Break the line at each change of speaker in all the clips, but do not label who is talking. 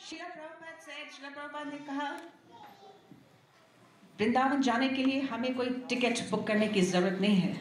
श्रीला प्रभुपाद ने कहा, वृंदावन जाने के लिए हमें कोई टिकट बुक करने की जरूरत नहीं है।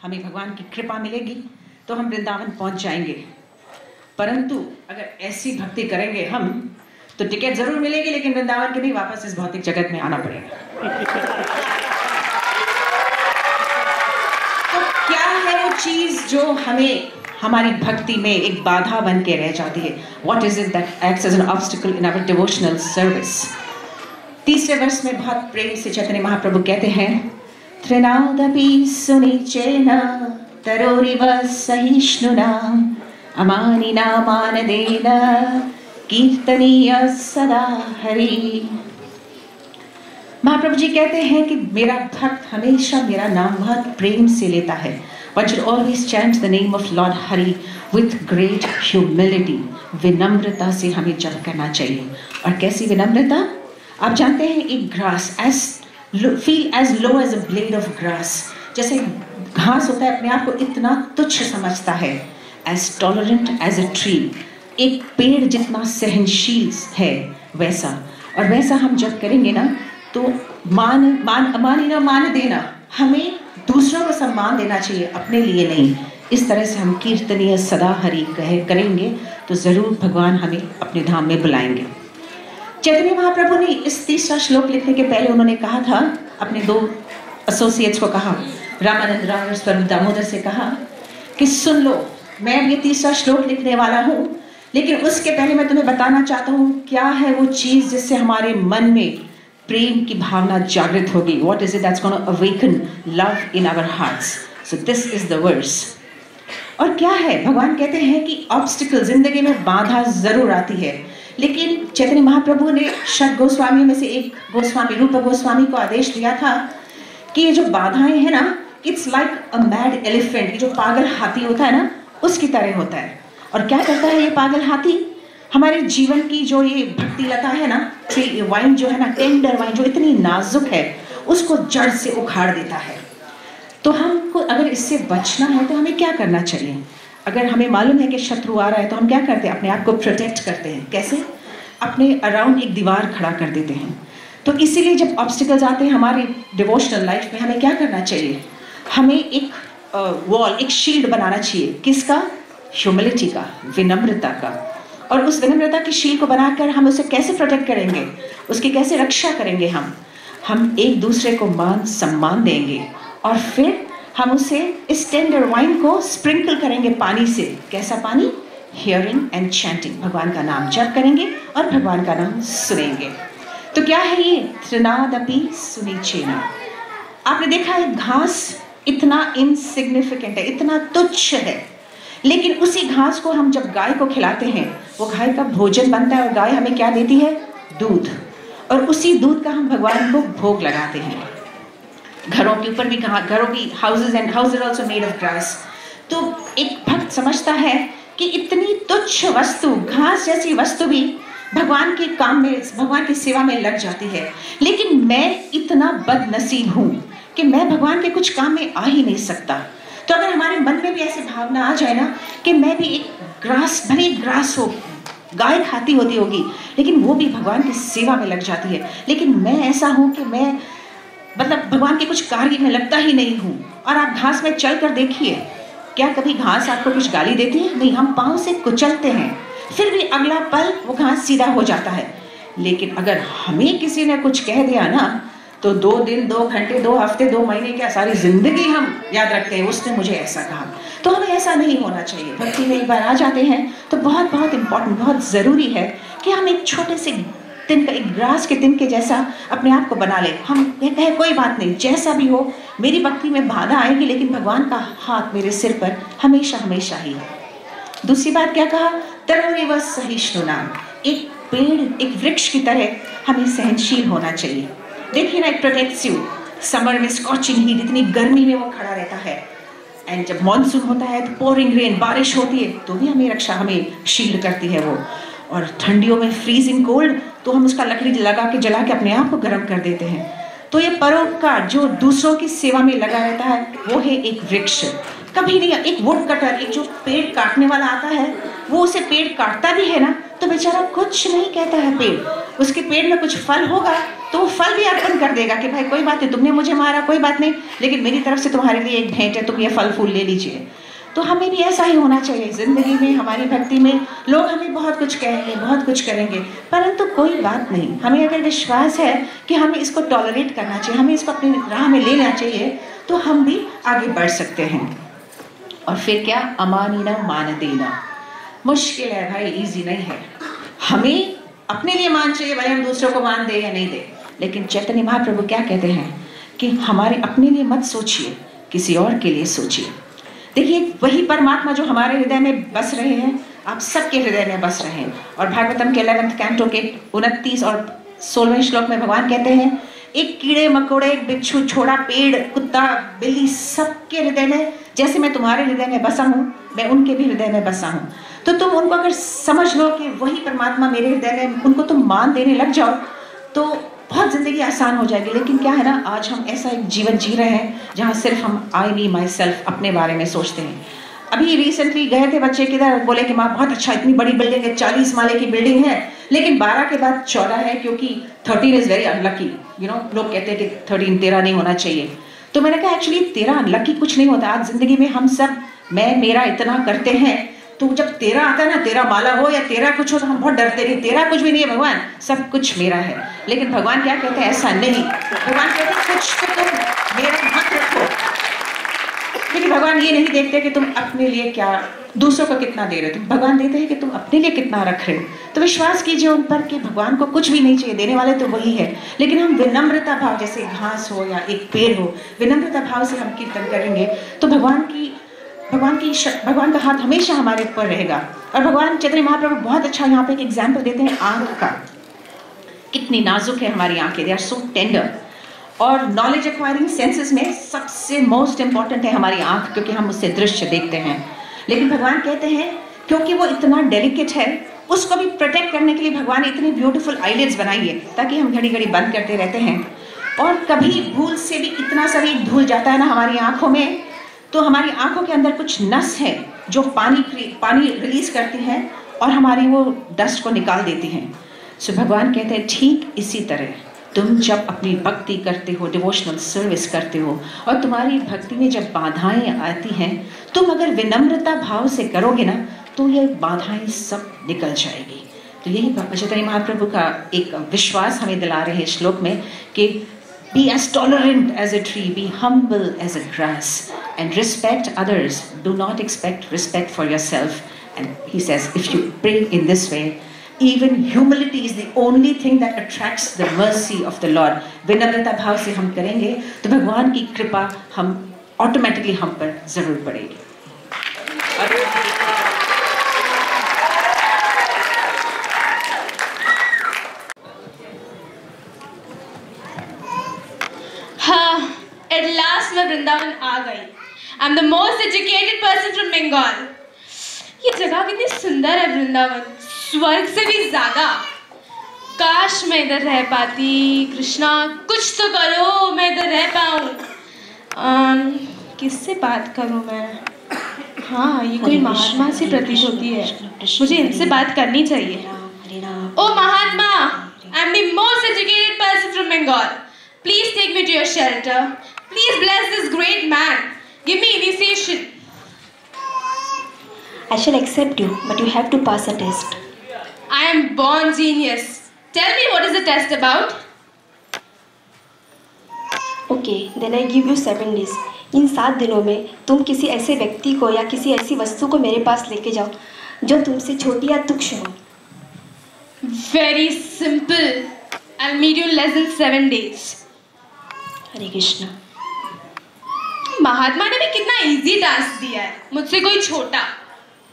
हमें भगवान की कृपा मिलेगी तो हम वृंदावन पहुंच जाएंगे। परंतु अगर ऐसी भक्ति करेंगे हम तो टिकट जरूर मिलेगी, लेकिन वृंदावन के नहीं, वापस इस भौतिक जगत में आना पड़ेगा। तो क्या है वो चीज जो हमें हमारी भक्ति में एक बाधा बन के रह जाती है? What is it that acts as an obstacle in our devotional service? तीसरे वर्ष में बहुत प्रेम से चैतन्य महाप्रभु कहते हैं, त्रिनादपि सुनिचेन तरोरिव सहिष्णुना अमानिना मानदेन कीर्तनीय सदा हरि। महाप्रभु जी कहते हैं कि मेरा भक्त हमेशा मेरा नाम बहुत प्रेम से लेता है। One should always chant the name of Lord Hari with great humility. विनम्रता से हमें जप करना चाहिए। और कैसी विनम्रता? आप जानते हैं एक grass feel as low as a blade of grass, जैसे घास होता है अपने आप को इतना तुच्छ समझता है, as tolerant as a tree, एक पेड़ जितना सहनशील है वैसा। और वैसा हम जब करेंगे ना तो मान देना, हमें दूसरों को सम्मान देना चाहिए, अपने लिए नहीं। इस तरह से हम कीर्तनीय सदा हरि करेंगे तो जरूर भगवान हमें अपने धाम में बुलाएंगे। चैतन्य महाप्रभु ने इस तीसरा श्लोक लिखने के पहले उन्होंने कहा था, अपने दो एसोसिएट्स को कहा, रामानंद राव और स्वरूप दामोदर से कहा कि सुन लो, मैं ये तीसरा श्लोक लिखने वाला हूँ, लेकिन उसके पहले मैं तुम्हें बताना चाहता हूँ क्या है वो चीज जिससे हमारे मन में प्रेम की भावना जागृत होगी। What is it that's going to awaken love in our hearts? So this is the verse. और क्या है? भगवान कहते हैं कि ऑब्स्टिकल, जिंदगी में बाधा जरूर आती है, लेकिन चैतन्य महाप्रभु ने षट गोस्वामी में से एक गोस्वामी रूप गोस्वामी को आदेश दिया था कि ये जो बाधाएं हैं ना, it's like a mad elephant, ये जो पागल हाथी होता है ना, उसकी तरह होता है। और क्या करता है ये पागल हाथी? हमारे जीवन की जो ये भक्ति लता है ना, वाइन जो है ना, टेंडर वाइन जो इतनी नाजुक है, उसको जड़ से उखाड़ देता है। तो हमको अगर इससे बचना है तो हमें क्या करना चाहिए? अगर हमें मालूम है कि शत्रु आ रहा है तो हम क्या करते हैं? अपने आप को प्रोटेक्ट करते हैं। कैसे? अपने अराउंड एक दीवार खड़ा कर देते हैं। तो इसीलिए जब ऑब्स्टिकल्स आते हैं हमारे डिवोशनल लाइफ में, हमें क्या करना चाहिए? हमें एक वॉल, एक शील्ड बनाना चाहिए। किसका? ह्यूमिलिटी का, विनम्रता का। और उस विनम्रता की शील्ड को बनाकर हम उसे कैसे प्रोटेक्ट करेंगे, उसकी कैसे रक्षा करेंगे? हम एक दूसरे को मान सम्मान देंगे और फिर हम उसे इस टेंडर वाइन को स्प्रिंकल करेंगे पानी से। कैसा पानी? हियरिंग एंड चैंटिंग, भगवान का नाम जप करेंगे और भगवान का नाम सुनेंगे। तो क्या है ये? त्रिनादपि सुनिचेन। आपने देखा है घास इतना इनसिग्निफिकेंट है, इतना तुच्छ है, लेकिन उसी घास को हम जब गाय को खिलाते हैं, वो गाय का भोजन बनता है और गाय हमें क्या देती है? दूध। और उसी दूध का हम भगवान को भोग लगाते हैं। घरों के ऊपर भी, घरों की houses and houses also made of grass. तो एक भक्त समझता है कि इतनी तुच्छ वस्तु, घास जैसी वस्तु भी भगवान के काम में, भगवान की सेवा में लग जाती है, लेकिन मैं इतना बदनसीब हूँ कि मैं भगवान के कुछ काम में आ ही नहीं सकता। तो अगर हमारे मन में भी ऐसी भावना आ जाए ना कि मैं भी एक ग्रास, भले ग्रास हो, गाय खाती होती होगी, लेकिन वो भी भगवान की सेवा में लग जाती है, लेकिन मैं ऐसा हूँ कि मैं मतलब भगवान के कुछ कार्य में लगता ही नहीं हूँ। और आप घास में चल कर देखिए, क्या कभी घास आपको कुछ गाली देती है? नहीं, हम पाँव से कुचलते हैं, फिर भी अगला पल वो घास सीधा हो जाता है। लेकिन अगर हमें किसी ने कुछ कह दिया ना, तो 2 दिन, 2 घंटे, 2 हफ्ते, 2 महीने, क्या सारी जिंदगी हम याद रखते हैं, उसने मुझे ऐसा कहा। तो हमें ऐसा नहीं होना चाहिए। भक्ति में एक बार आ जाते हैं तो बहुत बहुत इम्पोर्टेंट, बहुत ज़रूरी है कि हम एक छोटे से तिनका, एक ग्रास के तिनके जैसा अपने आप को बना ले। हम ये कहे कोई बात नहीं, जैसा भी हो, मेरी भक्ति में बाधा आएगी, लेकिन भगवान का हाथ मेरे सिर पर हमेशा हमेशा ही है। दूसरी बात क्या कहा? तरोरिव सहिष्णुना, एक पेड़, एक वृक्ष की तरह हमें सहनशील होना चाहिए। देखिए ना, इट प्रोटेक्ट्स यू। समर में स्कॉचिंग हीट, इतनी गर्मी में वो खड़ा रहता है, एंड जब मॉनसून होता है तो पोरिंग रेन, बारिश होती है तो भी हमें रक्षा, हमें शील्ड करती है वो। और ठंडियों में फ्रीजिंग कोल्ड, तो हम उसका लकड़ी लगा के जला के अपने आप को गर्म कर देते हैं। तो ये परोपकार जो दूसरों की सेवा में लगा रहता है, वो है एक वृक्ष। कभी नहीं, एक वुड कटर, एक जो पेड़ काटने वाला आता है, वो उसे पेड़ काटता भी है ना, तो बेचारा कुछ नहीं कहता है पेड़, उसके पेड़ में कुछ फल होगा तो वो फल भी अर्पण कर देगा कि भाई कोई बात नहीं, तुमने मुझे मारा कोई बात नहीं, लेकिन मेरी तरफ से तुम्हारे लिए एक भेंट है, तुम ये फल फूल ले लीजिए। तो हमें भी ऐसा ही होना चाहिए जिंदगी में, हमारी भक्ति में। लोग हमें बहुत कुछ कहेंगे, बहुत कुछ करेंगे, परंतु कोई बात नहीं, हमें अगर विश्वास है कि हमें इसको टॉलरेट करना चाहिए, हमें इसको अपनी राह में लेना चाहिए, तो हम भी आगे बढ़ सकते हैं। और फिर क्या, अमानीना मान देना। मुश्किल है भाई, इजी नहीं है। हमें अपने लिए मान चाहिए, भले हम दूसरों को मान दे या नहीं दे, लेकिन चैतन्य महाप्रभु क्या कहते हैं कि हमारे अपने लिए मत सोचिए, किसी और के लिए सोचिए। देखिए, वही परमात्मा जो हमारे हृदय में बस रहे हैं, आप सबके हृदय में बस रहे हैं। और भागवतम के 11वें कैंटो के 29 और 16वें श्लोक में भगवान कहते हैं, एक कीड़े मकोड़े, बिच्छू, छोड़ा, पेड़, कुत्ता, बिल्ली, सबके हृदय में, जैसे मैं तुम्हारे हृदय में बसा हूँ, मैं उनके भी हृदय में बसा हूँ। तो तुम उनको अगर समझ लो कि वही परमात्मा मेरे हृदय में, उनको तुम मान देने लग जाओ, तो बहुत ज़िंदगी आसान हो जाएगी। लेकिन क्या है ना, आज हम ऐसा एक जीवन जी रहे हैं जहाँ सिर्फ हम आई मी माई सेल्फ, अपने बारे में सोचते हैं। अभी रिसेंटली गए थे बच्चे किधर, बोले कि माँ बहुत अच्छा, इतनी बड़ी बिल्डिंग है, 40 माले की बिल्डिंग है, लेकिन 12 के बाद 14 है, क्योंकि 13 इज़ वेरी अनलकी। लोग कहते हैं कि 13 नहीं होना चाहिए। तो मैंने कहा एक्चुअली 13 अनलकी कुछ नहीं होता। आज जिंदगी में हम सब मैं मेरा इतना करते हैं, तो जब 13 आता है ना, 13 माला हो या 13 कुछ हो, तो हम बहुत डरते हैं, 13 कुछ भी नहीं है भगवान, सब कुछ मेरा है। लेकिन भगवान क्या कहते हैं, ऐसा नहीं। भगवान कहते हैं कुछ तो तुम मेरा मत रखो। लेकिन भगवान ये नहीं देखते कि तुम अपने लिए क्या, दूसरों को कितना दे रहे हो, भगवान देते हैं कि तुम अपने लिए कितना रख रहे हो। तो विश्वास कीजिए उन पर कि भगवान को कुछ भी नहीं चाहिए, देने वाले तो वही है। लेकिन हम विनम्रता भाव, जैसे घास हो या एक पेड़ हो, विनम्रता भाव से हम कीर्तन करेंगे, तो भगवान का हाथ हमेशा हमारे ऊपर रहेगा। और भगवान चैतन्य महाप्रभु बहुत अच्छा यहाँ पे एक एग्जाम्पल देते हैं आंख का। कितनी नाजुक है हमारी आंखें, दे आर सो टेंडर। और नॉलेज एक्वायरिंग सेंसेस में सबसे मोस्ट इंपॉर्टेंट है हमारी आंख, क्योंकि हम उससे दृश्य देखते हैं। लेकिन भगवान कहते हैं क्योंकि वो इतना डेलिकेट है, उसको भी प्रोटेक्ट करने के लिए भगवान ने इतनी ब्यूटीफुल आईलिड्स बनाई है, ताकि हम घड़ी घड़ी बंद करते रहते हैं। और कभी भूल से भी इतना सा भी धूल जाता है ना हमारी आंखों में, तो हमारी आंखों के अंदर कुछ नस है जो पानी रिलीज करती है और हमारी वो डस्ट को निकाल देती हैं। सो भगवान कहते हैं ठीक इसी तरह तुम जब अपनी भक्ति करते हो, डिवोशनल सर्विस करते हो, और तुम्हारी भक्ति में जब बाधाएं आती हैं, तुम अगर विनम्रता भाव से करोगे ना, तो ये बाधाएं सब निकल जाएगी। तो यही चैतन्य महाप्रभु का एक विश्वास हमें दिला रहे हैं श्लोक में कि be as tolerant as a tree, be humble as a grass, and respect others. Do not expect respect for yourself. And he says, if you pray in this way, even humility is the only thing that attracts the mercy of the Lord. विनम्रता भाव से हम करेंगे तो भगवान की कृपा हम ऑटोमेटिकली हम पर जरूर पड़ेगी।
At last मैं वृंदावन आ गई। I'm the most educated person from Bengal. ये जगह कितनी सुंदर है वृंदावन, स्वर्ग से भी ज्यादा। काश मैं इधर रह पाती। कृष्णा कुछ तो करो, मैं इधर रह पाऊँ। किससे बात करूँ मैं? हाँ, ये कोई महात्मा सी प्रतीत होती है, मुझे इनसे बात करनी चाहिए। ओ महात्मा, I'm the most educated person from Bengal. Please take me to your shelter. Please bless this great man. Give me initiation.
I shall accept you, but you have to pass a test.
I am born genius. Tell me, what is the test about?
Okay, then I give you 7 days. इन 7 दिनों में तुम किसी ऐसे व्यक्ति को या किसी ऐसी वस्तु को मेरे पास लेके जाओ जो तुमसे छोटी या तुच्छ हो।
Very simple. I'll meet you in less than 7 days.
हरे कृष्णा।
महात्मा ने भी कितना इजी टास्क दिया है, मुझसे कोई छोटा।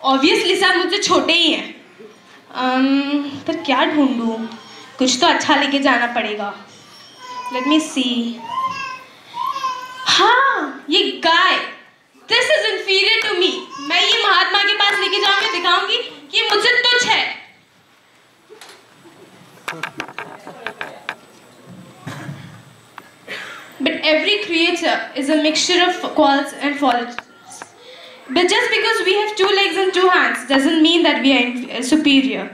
ऑब्वियसली सब मुझसे छोटे ही हैं। पर क्या ढूंढूं? कुछ तो अच्छा लेके जाना पड़ेगा। Let me see. हाँ, ये गाय। This is inferior to me. मैं ये महात्मा के पास लेके जाऊंगी, दिखाऊंगी कि ये मुझसे तुच्छ है। But every creature is a mixture of quals and qualities. But just because we have 2 legs and 2 hands doesn't mean that we are superior.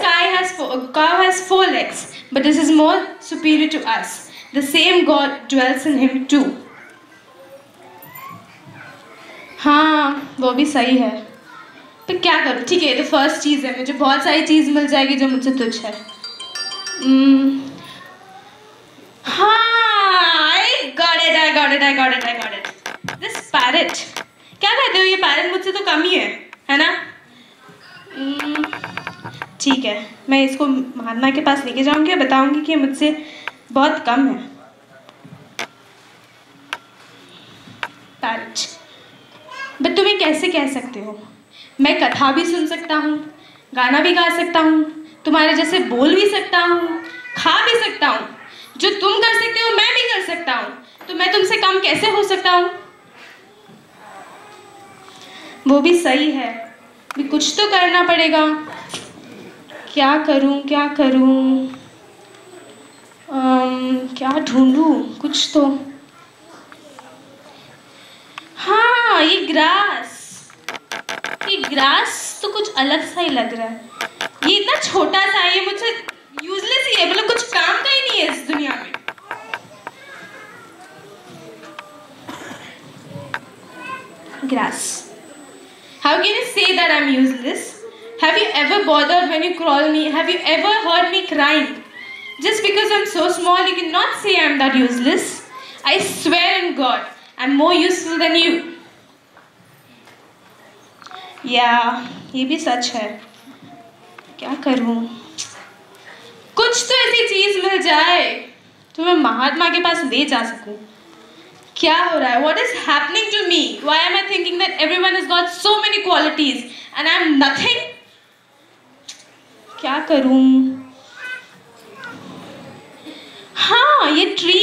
cow has 4 legs, but this is more superior to us. The same God dwells in him too. हाँ, वो भी सही है। पर क्या करूँ? ठीक है, तो फर्स्ट चीज़ है, मुझे बहुत सारी चीज़ मिल जाएगी जो मुझसे तुच्छ है। हाँ, I got it. This parrot. क्या कहते हो ये पैरेट? मुझसे तो कम ही है ना? ठीक है, मैं इसको महात्मा के पास लेके जाऊंगी और बताऊंगी कि मुझसे बहुत कम है। पैरेट, बट तुम्हें कैसे कह सकते हो? मैं कथा भी सुन सकता हूँ, गाना भी गा सकता हूँ, तुम्हारे जैसे बोल भी सकता हूँ, खा भी सकता हूँ। जो तुम कर सकते हो मैं भी कर सकता हूँ, तो मैं तुमसे कम कैसे हो सकता हूँ? वो भी सही है, भी कुछ तो करना पड़ेगा। क्या करूं? क्या ढूंढूं? कुछ तो। हाँ, ये ग्रास तो कुछ अलग सा ही लग रहा है। ये इतना छोटा सा है, ये मुझसे यूजलेस ही है, मतलब कुछ काम का ही नहीं है इस दुनिया में। Grass. How can you say that I'm useless? Have you ever bothered when you call me? Have you ever heard me crying? Just because I'm so small, you cannot say I'm that useless. I swear in God, I'm more useful than you. Yeah, ये भी सच है। क्या करूं? कुछ तो ऐसी चीज मिल जाए तो मैं महात्मा के पास ले जा सकूं। क्या हो रहा है? What is happening to me? Why am I thinking that everyone has got so many qualities and I am nothing? क्या करूं? हाँ, ये ट्री,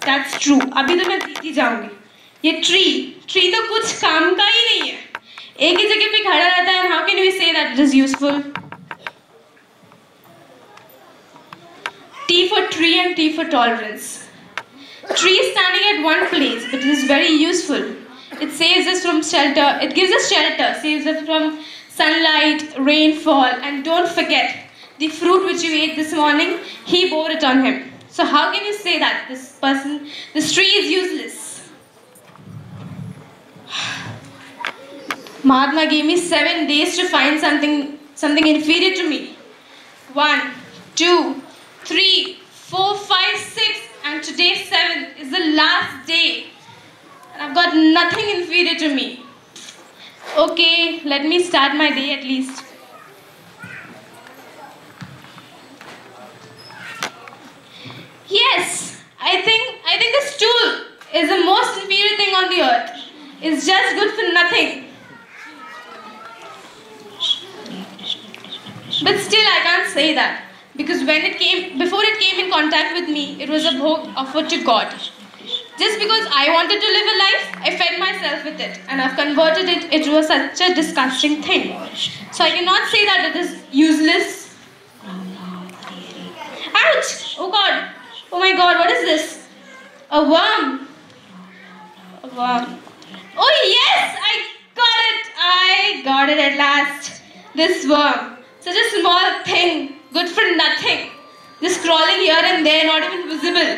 that's true. अभी तो मैं जीती जाऊंगी। ये ट्री तो कुछ काम का ही नहीं है, एक ही जगह पे खड़ा रहता है। And how can we say that it is useful? T for tree and T for tolerance. Tree is standing at one place, but it is very useful. It saves us from shelter. It gives us shelter, saves us from sunlight, rainfall, and don't forget the fruit which you ate this morning. He bore it on him. So how can you say that this tree is useless? Mahatma gave me 7 days to find something inferior to me. 1, 2, 3, 4, 5, 6. And today 7 is the last day and I've got nothing inferior to me. Okay, let me start my day at least. Yes, I think the stool is the most inferior thing on the earth. It's just good for nothing. But still I can't say that. Because before it came in contact with me, it was a bhog offered to God. Just because I wanted to live a life, I fed myself with it. And I've converted it into such a disgusting thing. So I cannot say that it is useless. Ouch! Oh God! Oh my God, what is this? A worm. A worm. Oh yes! I got it at last. This worm. Such a small thing. Good for nothing. Just crawling here and there, not even visible.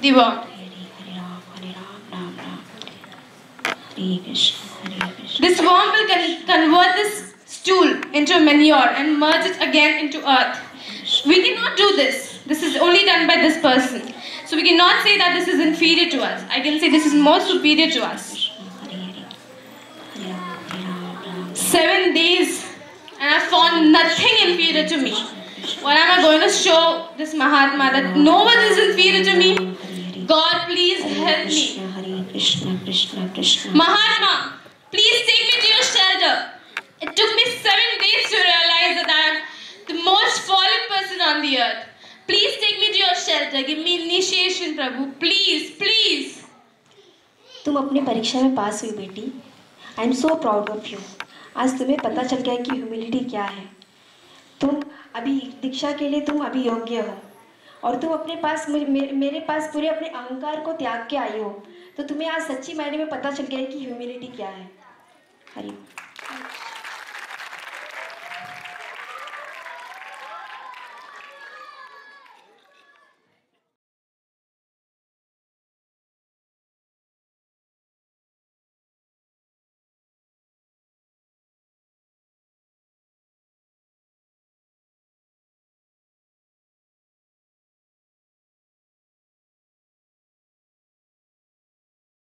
The worm. This worm will convert this stool into manure and merge it again into earth. We cannot do this. This is only done by this person. So we cannot say that this is inferior to us. I can say this is more superior to us. 7 days. And I found nothing inferior to me. What am I going to show this Mahatma? That no one is inferior to me? God, please help me. Mahatma, please take me to your shelter. It took me 7 days to realize that I am the most fallen person on the earth. Please take me to your shelter. Give me initiation, Prabhu. Please, please.
तुम अपनी परीक्षा में पास हुई बेटी। I am so proud of you. आज तुम्हें पता चल गया कि ह्यूमिलिटी क्या है। तुम अभी दीक्षा के लिए तुम अभी योग्य हो और तुम अपने पास मेरे पास पूरे अपने अहंकार को त्याग के आई हो, तो तुम्हें आज सच्ची मायने में पता चल गया कि ह्यूमिलिटी क्या है। हरि